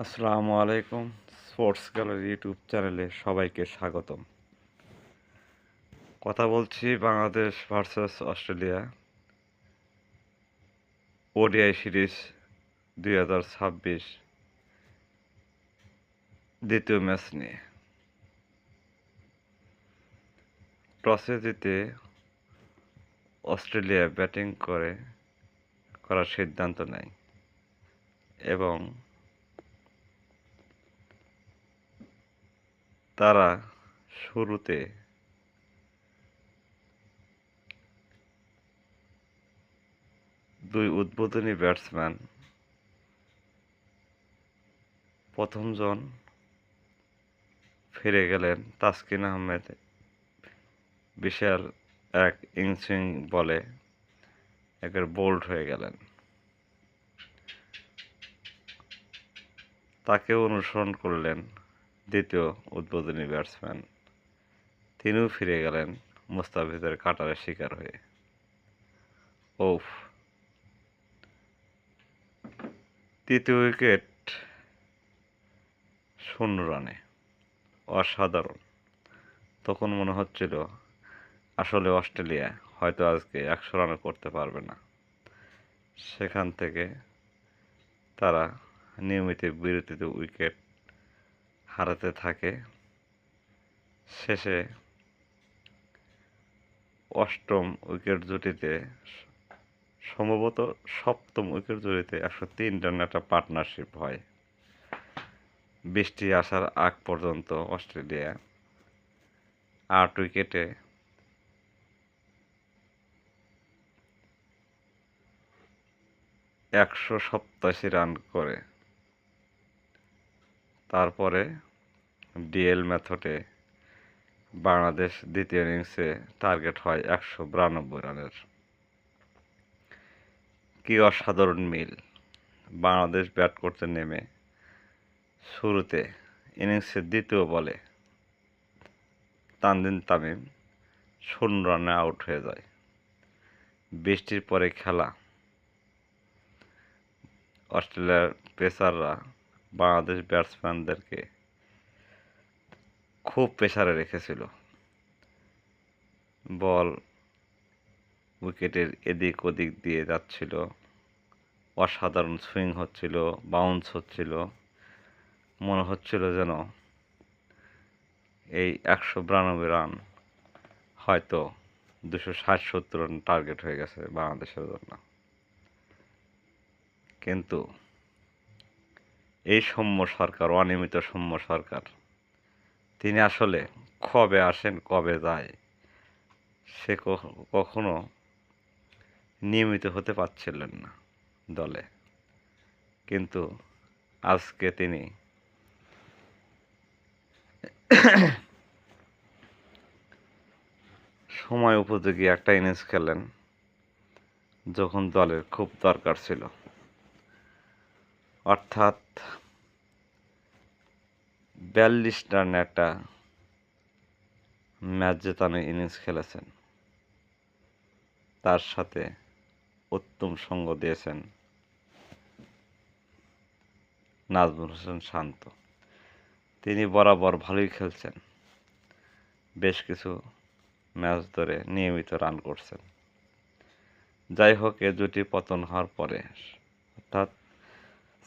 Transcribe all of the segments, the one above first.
আসসালামু আলাইকুম। Sports gallery YouTube চ্যানেলে সবাইকে স্বাগতম। কথা বলছি Bangladesh versus Australia ODI series 2026 দ্বিতীয় ম্যাচ নিয়ে। টসে জিতে অস্ট্রেলিয়া ব্যাটিং করার সিদ্ধান্ত নেয় এবং তারা শুরুতে দুই উদ্বোধনী ব্যাটসম্যান প্রথমজন ফিরে গেলেন তাসকিন আহমেদ বিশাল এক ইনসুইং বলে একের বোল্ড হয়ে গেলেন। তাকে অনুসরণ করলেন দ্বিতীয় উদ্বোধনী ব্যাটসম্যান, তিনিও ফিরে গেলেন মুস্তাফিজের কাটারের শিকার হয়ে। ওফ! তৃতীয় উইকেট 0 রানে, অসাধারণ। তখন মনে হচ্ছিল আসলে অস্ট্রেলিয়া হয়তো আজকে 100 রানও করতে পারবে না। সেখান থেকে তারা নিয়মিত বিরতিতে উইকেট হারাতে থাকে। শেষে অষ্টম উইকেট জুটিতে, সম্ভবত সপ্তম উইকেট জুটিতে 103 রানের একটা পার্টনারশিপ হয়। বৃষ্টি আসার আগ পর্যন্ত অস্ট্রেলিয়া 8 উইকেটে 187 রান করে। তারপরে ডিএল মেথডে বাংলাদেশ দ্বিতীয় ইনিংসে টার্গেট হয় 192 রানের। কি অসাধারণ মিল! বাংলাদেশ ব্যাট করতে নেমে শুরুতে ইনিংসের দ্বিতীয় বলে তানজিদ তামিম 0 রানে আউট হয়ে যায়। বৃষ্টির পরে খেলা, অস্ট্রেলিয়ার পেসাররা বাংলাদেশ ব্যাটসম্যানদেরকে খুব প্রেসারে রেখেছিল। বল উইকেটের এদিক ওদিক দিয়ে যাচ্ছিল, অসাধারণ সুইং হচ্ছিল, বাউন্স হচ্ছিল। মনে হচ্ছিল যেন এই 192 রান হয়তো 260-70 রান টার্গেট হয়ে গেছে বাংলাদেশের জন্য। কিন্তু এই সৌম্য সরকার, অনিয়মিত সৌম্য সরকার, তিনি আসলে কবে আসেন কবে যায়, সে কখনো নিয়মিত হতে পারছিলেন না দলে। কিন্তু আজকে তিনি সময় উপযোগী একটা ইনিংস খেলেন যখন দলের খুব দরকার ছিল। অর্থাৎ 42 রানে একটা ম্যাচ জেতানো ইনিংস খেলেছেন। তার সাথে উত্তম সঙ্গ দিয়েছেন নাজমুল হোসেন শান্ত। তিনি বরাবর ভালোই খেলছেন, বেশ কিছু ম্যাচ ধরে নিয়মিত রান করছেন। যাই হোক, এ জুটি পতন হওয়ার পরে, অর্থাৎ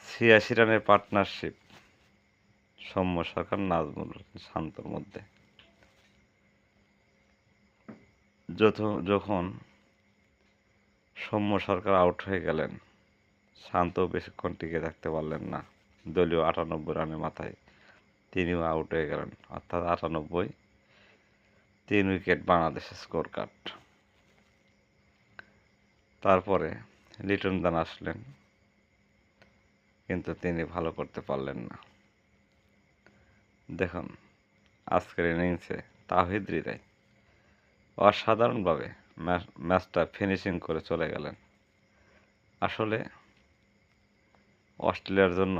86 রানের পার্টনারশিপ সৌম্য সরকার নাজমুল শান্তর মধ্যে, যখন সৌম্য সরকার আউট হয়ে গেলেন, শান্ত বেশিক্ষণ টিকে থাকতে পারলেন না। দলীয় 98 রানের মাথায় তিনিও আউট হয়ে গেলেন। অর্থাৎ 98, 3 উইকেট বাংলাদেশের স্কোর কার্ড। তারপরে লিটন দাস আসলেন, কিন্তু তিনি ভালো করতে পারলেন না। দেখুন, আজকের ইনিংসে তাওহিদ হৃদয় অসাধারণভাবে ম্যাচটা ফিনিশিং করে চলে গেলেন। আসলে অস্ট্রেলিয়ার জন্য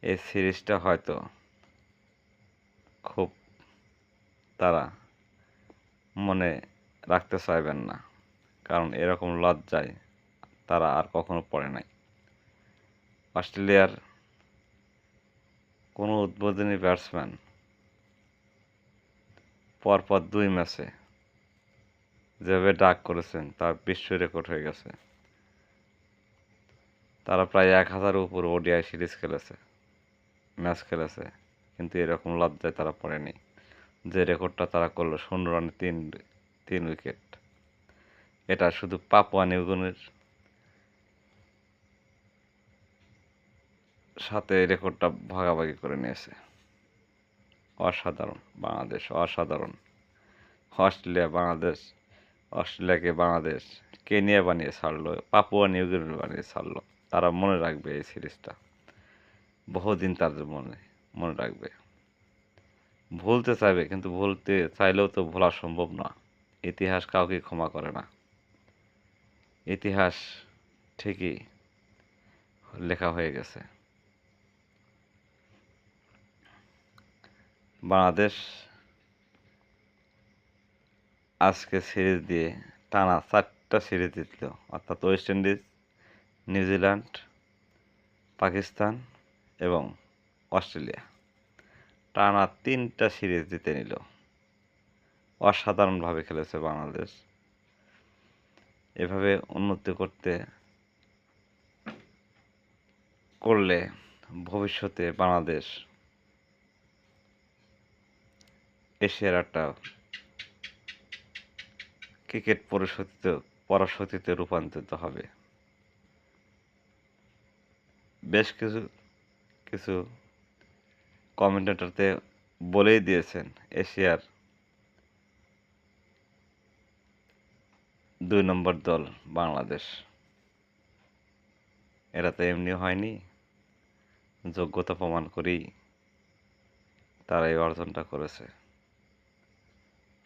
এই সিরিজটা হয়তো খুব তারা মনে রাখতে চাইবেন না, কারণ এরকম লজ্জায় তারা আর কখনো পড়ে নাই। অস্ট্রেলিয়ার কোনো উদ্বোধনী ব্যাটসম্যান পরপর 2 ম্যাচে যেভাবে ডাক করেছেন তা বিশ্ব রেকর্ড হয়ে গেছে। তারা প্রায় 1000-এর উপর ওডিআই সিরিজ খেলেছে, ম্যাচ খেলেছে, কিন্তু এরকম লজ্জায় তারা পড়েনি। যে রেকর্ডটা তারা করলো 16 রানে 3 উইকেট, এটা শুধু পাপুয়া নিউগিনির সাথে রেকর্ডটা ভাগাভাগি করে নিয়েছে। অসাধারণ বাংলাদেশ, অসাধারণ অস্ট্রেলিয়াকে বাংলাদেশ কেনিয়া বানিয়ে ছাড়লো, পাপুয়া নিউগিনি বানিয়ে ছাড়লো। তারা মনে রাখবে এই সিরিজটা, বহুদিন তাদের মনে রাখবে। ভুলতে চাইবে, কিন্তু ভুলতে চাইলেও তো ভোলা সম্ভব না। ইতিহাস কাউকে ক্ষমা করে না। ইতিহাস ঠিকই লেখা হয়ে গেছে। বাংলাদেশ আজকে সিরিজ দিয়ে টানা 4টা সিরিজ জিতল, অর্থাৎ ওয়েস্ট ইন্ডিজ, নিউজিল্যান্ড, পাকিস্তান এবং অস্ট্রেলিয়া টানা 3টা সিরিজ জিতে নিল। অসাধারণভাবে খেলেছে বাংলাদেশ। এভাবে উন্নতি করলে ভবিষ্যতে বাংলাদেশ এশিয়ার একটা ক্রিকেট পরাশক্তিতে রূপান্তরিত হবে। বেশ কিছু কিছু কমেন্টেটরতে বলেই দিয়েছেন এশিয়ার 2 নম্বর দল বাংলাদেশ। এরা তো এমনি হয়নি, যোগ্যতা প্রমাণ করেই তারা এই অর্জনটা করেছে।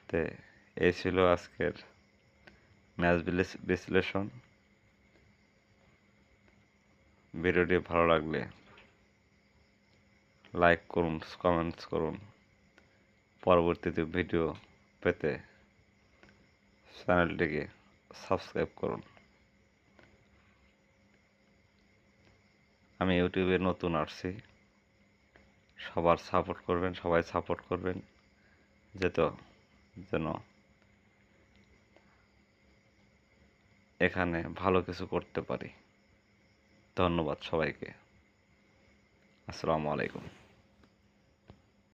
তে এই ছিল আজকের ম্যাচ বিশ্লেষণ। ভিডিওটি ভালো লাগলে লাইক করুন, কমেন্টস করুন। পরবর্তীতে ভিডিও পেতে চ্যানেলটিকে সাবস্ক্রাইব করুন। আমি ইউটিউবে নতুন আসছি, সবাই সাপোর্ট করবেন যেন এখানে ভালো কিছু করতে পারি। ধন্যবাদ সবাইকে। আসসালামু আলাইকুম।